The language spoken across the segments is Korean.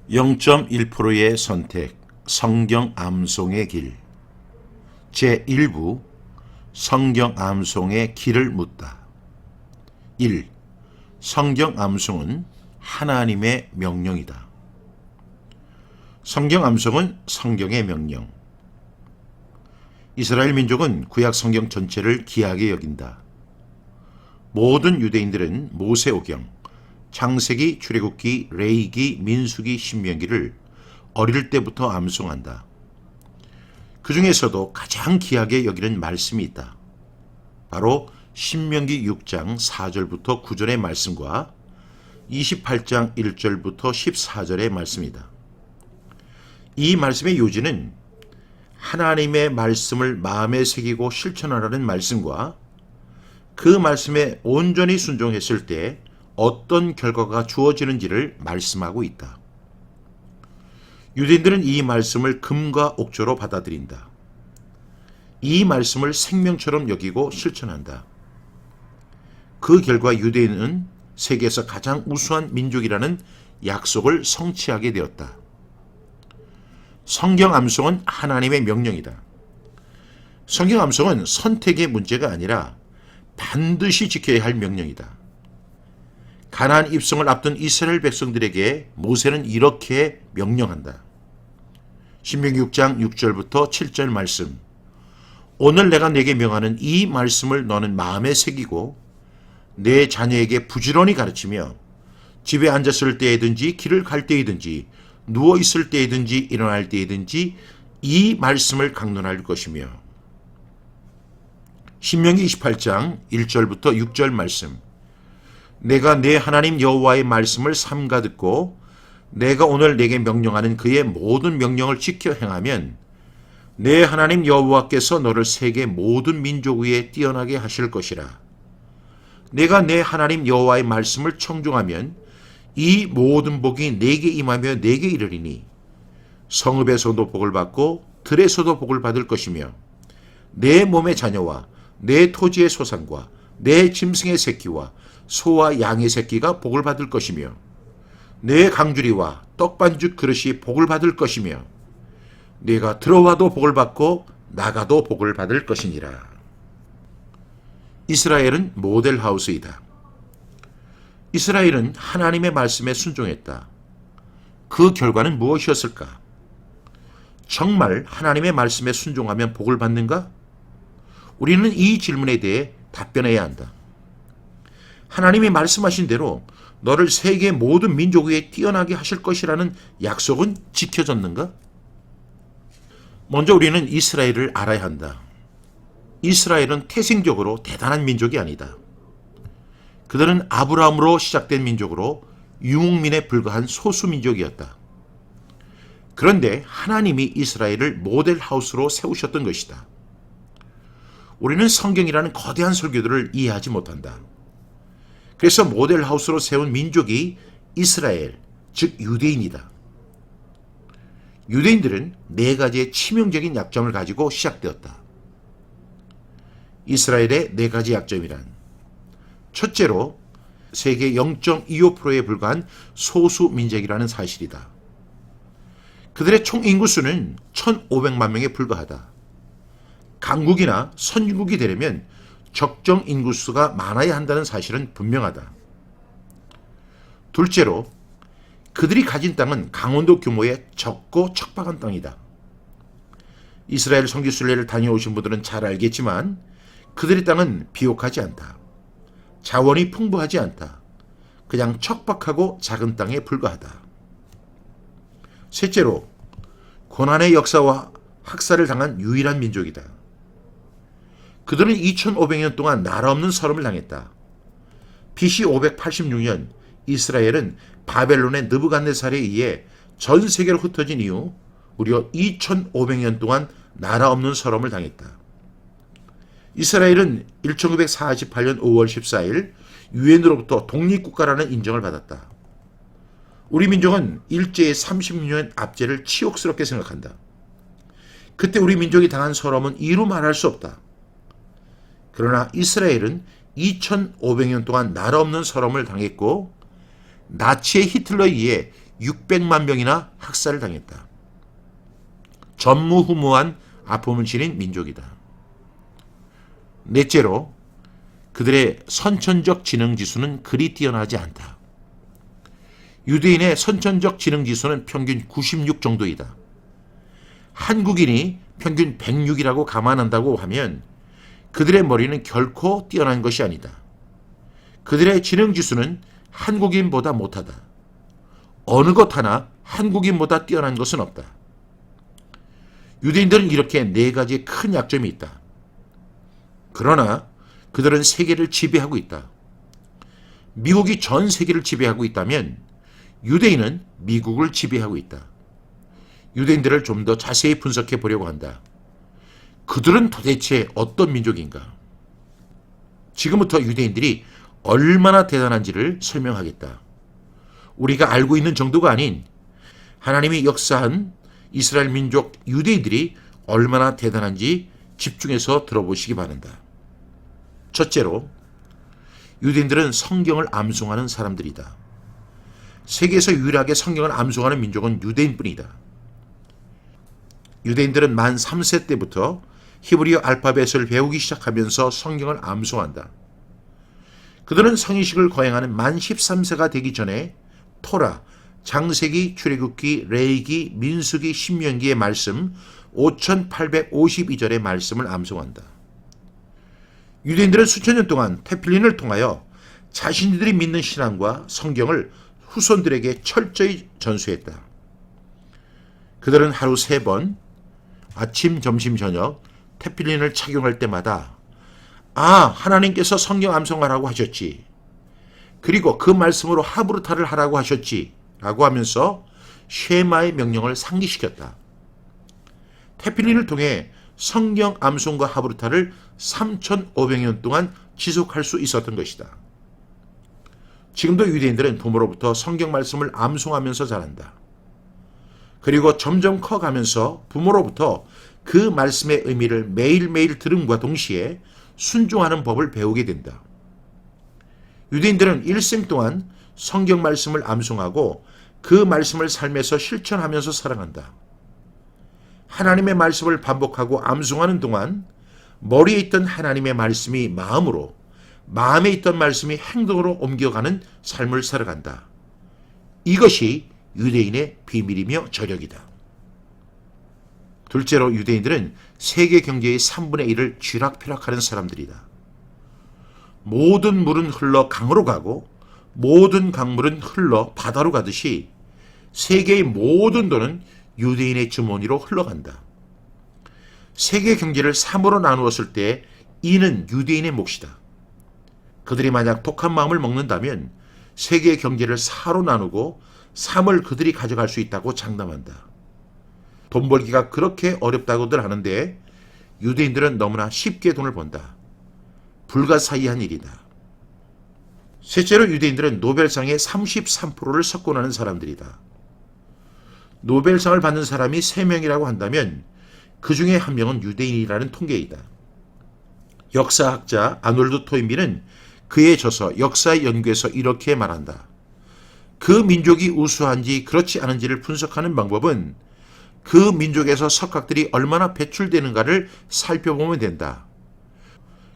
0.1%의 선택, 성경 암송의 길. 제1부 성경 암송의 길을 묻다. 1. 성경 암송은 하나님의 명령이다. 성경 암송은 성경의 명령. 이스라엘 민족은 구약 성경 전체를 귀하게 여긴다. 모든 유대인들은 모세오경, 창세기, 출애굽기, 레위기, 민수기, 신명기를 어릴 때부터 암송한다. 그 중에서도 가장 귀하게 여기는 말씀이 있다. 바로 신명기 6장 4절부터 9절의 말씀과 28장 1절부터 14절의 말씀이다. 이 말씀의 요지는 하나님의 말씀을 마음에 새기고 실천하라는 말씀과 그 말씀에 온전히 순종했을 때 어떤 결과가 주어지는지를 말씀하고 있다. 유대인들은 이 말씀을 금과 옥조로 받아들인다. 이 말씀을 생명처럼 여기고 실천한다. 그 결과 유대인은 세계에서 가장 우수한 민족이라는 약속을 성취하게 되었다. 성경 암송은 하나님의 명령이다. 성경 암송은 선택의 문제가 아니라 반드시 지켜야 할 명령이다. 가나안 입성을 앞둔 이스라엘 백성들에게 모세는 이렇게 명령한다. 신명기 6장 6절부터 7절 말씀. 오늘 내가 내게 명하는 이 말씀을 너는 마음에 새기고 내 자녀에게 부지런히 가르치며 집에 앉았을 때이든지 길을 갈 때이든지 누워 있을 때이든지 일어날 때이든지 이 말씀을 강론할 것이며. 신명기 28장 1절부터 6절 말씀. 내가 내 하나님 여호와의 말씀을 삼가 듣고 내가 오늘 내게 명령하는 그의 모든 명령을 지켜 행하면 내 하나님 여호와께서 너를 세계 모든 민족 위에 뛰어나게 하실 것이라. 내가 내 하나님 여호와의 말씀을 청종하면 이 모든 복이 내게 임하며 내게 이르리니 성읍에서도 복을 받고 들에서도 복을 받을 것이며 내 몸의 자녀와 내 토지의 소산과 내 짐승의 새끼와 소와 양의 새끼가 복을 받을 것이며 내 강주리와 떡반죽 그릇이 복을 받을 것이며 내가 들어와도 복을 받고 나가도 복을 받을 것이니라. 이스라엘은 모델하우스이다. 이스라엘은 하나님의 말씀에 순종했다. 그 결과는 무엇이었을까? 정말 하나님의 말씀에 순종하면 복을 받는가? 우리는 이 질문에 대해 답변해야 한다. 하나님이 말씀하신 대로 너를 세계 모든 민족 위에 뛰어나게 하실 것이라는 약속은 지켜졌는가? 먼저 우리는 이스라엘을 알아야 한다. 이스라엘은 태생적으로 대단한 민족이 아니다. 그들은 아브라함으로 시작된 민족으로 유목민에 불과한 소수민족이었다. 그런데 하나님이 이스라엘을 모델하우스로 세우셨던 것이다. 우리는 성경이라는 거대한 설교들을 이해하지 못한다. 그래서 모델하우스로 세운 민족이 이스라엘, 즉 유대인이다. 유대인들은 네 가지의 치명적인 약점을 가지고 시작되었다. 이스라엘의 네 가지 약점이란: 첫째로 세계 0.25%에 불과한 소수 민족이라는 사실이다. 그들의 총 인구수는 1,500만 명에 불과하다. 강국이나 선진국이 되려면 적정 인구수가 많아야 한다는 사실은 분명하다. 둘째로 그들이 가진 땅은 강원도 규모의 적고 척박한 땅이다. 이스라엘 선교순례를 다녀오신 분들은 잘 알겠지만 그들의 땅은 비옥하지 않다. 자원이 풍부하지 않다. 그냥 척박하고 작은 땅에 불과하다. 셋째로 고난의 역사와 학살을 당한 유일한 민족이다. 그들은 2500년 동안 나라 없는 서름을 당했다. BC 586년 이스라엘은 바벨론의 느부갓네살에 의해 전 세계로 흩어진 이후 무려 2500년 동안 나라 없는 서름을 당했다. 이스라엘은 1948년 5월 14일 유엔으로부터 독립국가라는 인정을 받았다. 우리 민족은 일제의 36년 압제를 치욕스럽게 생각한다. 그때 우리 민족이 당한 서름은 이루 말할 수 없다. 그러나 이스라엘은 2500년 동안 나라 없는 서름을 당했고 나치의 히틀러에 의해 600만 명이나 학살을 당했다. 전무후무한 아픔을 지닌 민족이다. 넷째로 그들의 선천적 지능지수는 그리 뛰어나지 않다. 유대인의 선천적 지능지수는 평균 96 정도이다. 한국인이 평균 106이라고 감안한다고 하면 그들의 머리는 결코 뛰어난 것이 아니다. 그들의 지능지수는 한국인보다 못하다. 어느 것 하나 한국인보다 뛰어난 것은 없다. 유대인들은 이렇게 네 가지의 큰 약점이 있다. 그러나 그들은 세계를 지배하고 있다. 미국이 전 세계를 지배하고 있다면 유대인은 미국을 지배하고 있다. 유대인들을 좀 더 자세히 분석해 보려고 한다. 그들은 도대체 어떤 민족인가? 지금부터 유대인들이 얼마나 대단한지를 설명하겠다. 우리가 알고 있는 정도가 아닌 하나님이 역사한 이스라엘 민족 유대인들이 얼마나 대단한지 집중해서 들어보시기 바란다. 첫째로, 유대인들은 성경을 암송하는 사람들이다. 세계에서 유일하게 성경을 암송하는 민족은 유대인뿐이다. 유대인들은 만 3세 때부터 히브리어 알파벳을 배우기 시작하면서 성경을 암송한다. 그들은 성인식을 거행하는 만 13세가 되기 전에 토라, 장세기, 출애굽기, 레위기, 민수기, 신명기의 말씀 5852절의 말씀을 암송한다. 유대인들은 수천 년 동안 테필린을 통하여 자신들이 믿는 신앙과 성경을 후손들에게 철저히 전수했다. 그들은 하루 3번 아침, 점심, 저녁 테필린을 착용할 때마다 하나님께서 성경 암송하라고 하셨지. 그리고 그 말씀으로 하브르타를 하라고 하셨지. 라고 하면서 쉐마의 명령을 상기시켰다. 테필린을 통해 성경 암송과 하브르타를 3,500년 동안 지속할 수 있었던 것이다. 지금도 유대인들은 부모로부터 성경 말씀을 암송하면서 자란다. 그리고 점점 커가면서 부모로부터 그 말씀의 의미를 매일매일 들음과 동시에 순종하는 법을 배우게 된다. 유대인들은 일생 동안 성경 말씀을 암송하고 그 말씀을 삶에서 실천하면서 살아간다. 하나님의 말씀을 반복하고 암송하는 동안 머리에 있던 하나님의 말씀이 마음으로, 마음에 있던 말씀이 행동으로 옮겨가는 삶을 살아간다. 이것이 유대인의 비밀이며 저력이다. 둘째로, 유대인들은 세계 경제의 3분의 1을 쥐락펴락하는 사람들이다. 모든 물은 흘러 강으로 가고 모든 강물은 흘러 바다로 가듯이 세계의 모든 돈은 유대인의 주머니로 흘러간다. 세계 경제를 3으로 나누었을 때 이는 유대인의 몫이다. 그들이 만약 독한 마음을 먹는다면 세계 경제를 4로 나누고 3을 그들이 가져갈 수 있다고 장담한다. 돈 벌기가 그렇게 어렵다고들 하는데 유대인들은 너무나 쉽게 돈을 번다. 불가사의한 일이다. 셋째로, 유대인들은 노벨상의 33%를 석권하는 사람들이다. 노벨상을 받는 사람이 3명이라고 한다면 그 중에 1명은 유대인이라는 통계이다. 역사학자 아놀드 토인비는 그에 져서 역사의 연구에서 이렇게 말한다. 그 민족이 우수한지 그렇지 않은지를 분석하는 방법은 그 민족에서 석학들이 얼마나 배출되는가를 살펴보면 된다.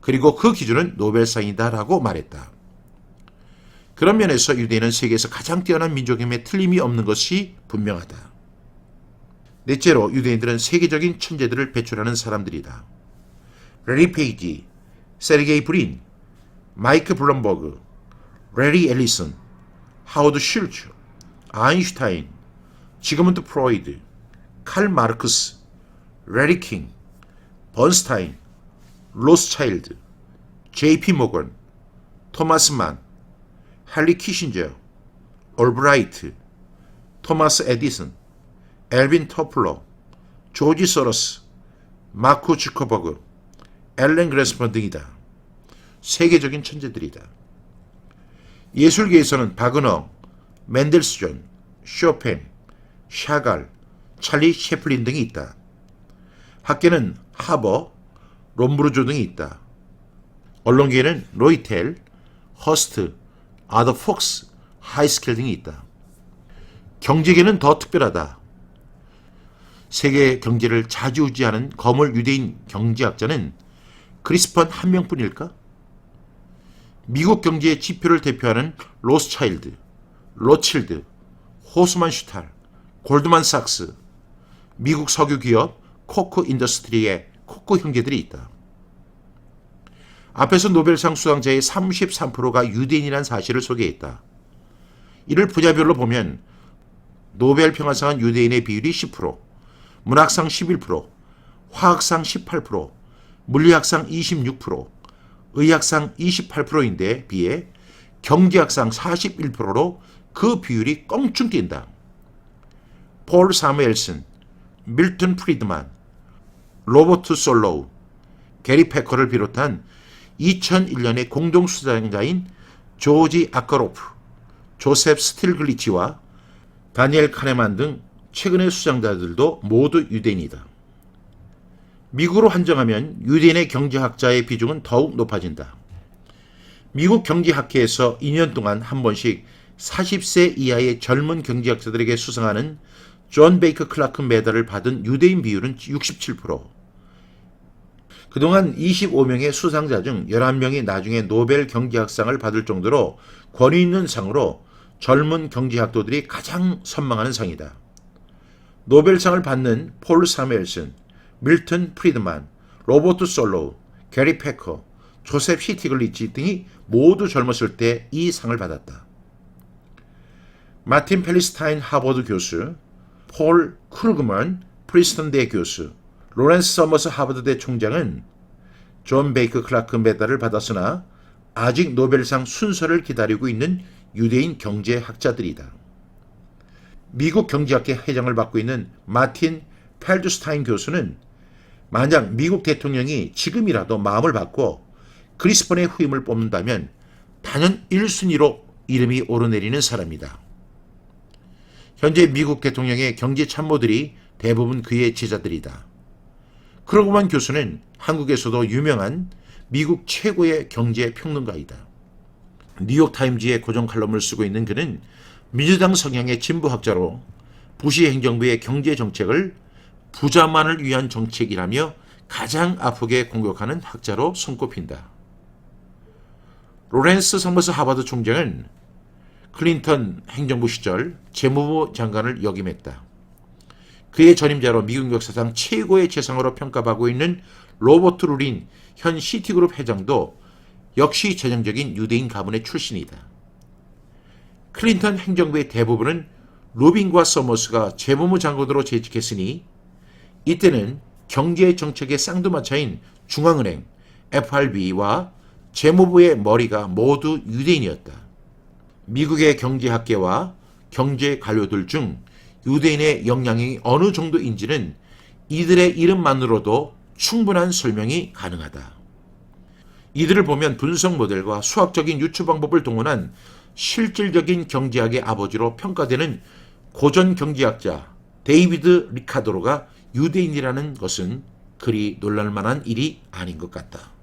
그리고 그 기준은 노벨상이다라고 말했다. 그런 면에서 유대인은 세계에서 가장 뛰어난 민족임에 틀림이 없는 것이 분명하다. 넷째로, 유대인들은 세계적인 천재들을 배출하는 사람들이다. 레리 페이지, 세르게이 브린, 마이크 블럼버그, 레리 앨리슨, 하워드 슐츠, 아인슈타인, 지그문드 프로이드, 칼 마르크스, 레리 킹, 번스타인, 로스차일드, JP 모건, 토마스 만, 헨리 키신저, 올브라이트, 토마스 에디슨, 엘빈 토플러, 조지 소로스, 마크 주커버그, 앨런 그래스먼 등이다. 세계적인 천재들이다. 예술계에서는 바그너, 맨델스존, 쇼팽, 샤갈, 찰리 채플린 등이 있다. 학계는 하버, 롬브르조 등이 있다. 언론계에는 로이텔, 허스트, 아더 폭스, 하이스켈 등이 있다. 경제계는 더 특별하다. 세계 경제를 좌지우지하는 거물 유대인 경제학자는 크리스펀 한 명뿐일까? 미국 경제의 지표를 대표하는 로스차일드, 로칠드, 호스만 슈탈, 골드만삭스, 미국 석유 기업 코크 인더스트리의 코크 형제들이 있다. 앞에서 노벨상 수상자의 33%가 유대인이라는 사실을 소개했다. 이를 분야별로 보면 노벨 평화상은 유대인의 비율이 10%, 문학상 11%, 화학상 18%, 물리학상 26%, 의학상 28%인데 비해 경제학상 41%로 그 비율이 껑충 뛴다. 폴 사무엘슨, 밀턴 프리드만, 로버트 솔로우, 게리 패커를 비롯한 2001년의 공동수상자인 조지 아카로프, 조셉 스틸글리치와 다니엘 카네만 등 최근의 수상자들도 모두 유대인이다. 미국으로 한정하면 유대인의 경제학자의 비중은 더욱 높아진다. 미국 경제학회에서 2년 동안 한 번씩 40세 이하의 젊은 경제학자들에게 수상하는 존 베이커 클라크 메달을 받은 유대인 비율은 67%. 그동안 25명의 수상자 중 11명이 나중에 노벨 경제학상을 받을 정도로 권위 있는 상으로 젊은 경제학도들이 가장 선망하는 상이다. 노벨상을 받는 폴 사무엘슨, 밀턴 프리드만, 로버트 솔로우, 게리 패커, 조셉 시티글리치 등이 모두 젊었을 때 이 상을 받았다. 마틴 펠리스타인 하버드 교수, 폴 크루그먼 프리스턴대 교수, 로렌스 서머스 하버드대 총장은 존 베이커 클라크 메달을 받았으나 아직 노벨상 순서를 기다리고 있는 유대인 경제학자들이다. 미국 경제학회 회장을 맡고 있는 마틴 펠드스타인 교수는 만약 미국 대통령이 지금이라도 마음을 바꿔 크리스펀의 후임을 뽑는다면 단연 1순위로 이름이 오르내리는 사람이다. 현재 미국 대통령의 경제 참모들이 대부분 그의 제자들이다. 크루그만 교수는 한국에서도 유명한 미국 최고의 경제 평론가이다. 뉴욕타임즈의 고정 칼럼을 쓰고 있는 그는 민주당 성향의 진보학자로 부시 행정부의 경제 정책을 부자만을 위한 정책이라며 가장 아프게 공격하는 학자로 손꼽힌다. 로렌스 서머스 하버드 총장은 클린턴 행정부 시절 재무부 장관을 역임했다. 그의 전임자로 미국 역사상 최고의 재상으로 평가받고 있는 로버트 루린 현 시티그룹 회장도 역시 전형적인 유대인 가문의 출신이다. 클린턴 행정부의 대부분은 루빈과 서머스가 재무부 장관으로 재직했으니 이때는 경제 정책의 쌍두마차인 중앙은행, FRB와 재무부의 머리가 모두 유대인이었다. 미국의 경제학계와 경제 관료들 중 유대인의 영향이 어느 정도인지는 이들의 이름만으로도 충분한 설명이 가능하다. 이들을 보면 분석 모델과 수학적인 유추 방법을 동원한 실질적인 경제학의 아버지로 평가되는 고전 경제학자 데이비드 리카도로가 유대인이라는 것은 그리 놀랄만한 일이 아닌 것 같다.